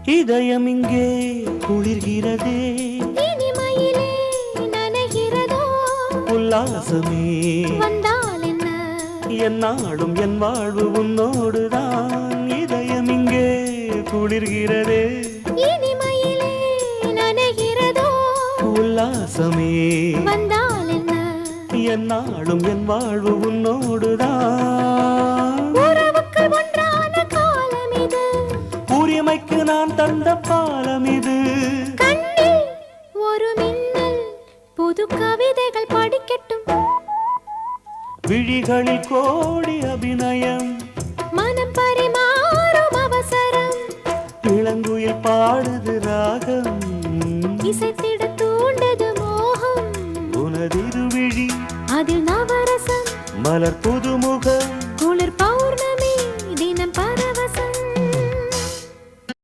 இதயம் இங்கே குளிர்கிறதே, இனிமையிலே நனைகிறதோ, உல்லாசமே வந்தால் என்ன, என்னாலும் என் வாழ்வு உன்னோடுதான். இதயம் இங்கே குளிர்கிறதே, இனிமையிலே நனைகிறதோ, உல்லாசமே வந்தால் என்ன, என்னாலும் என் வாழ்வு உன்னோடுதான். உறவுக்கு ஒன்றான காலம் இது, உரிமைக்கு நான் தந்த பாலம் இது. கண்ணில் ஒரு மின்னல், புது கவிதைகள் படிக்கட்டும். விழிகளில் கோடி அபிநயம், மனம் பரிமாறும் அவசரம், இளங்குயில் பாடுது ராகம், இசைத்திட தூண்டது மோகம். உனதிரு விழி அதில் நவரசம், மலர் புதுமுக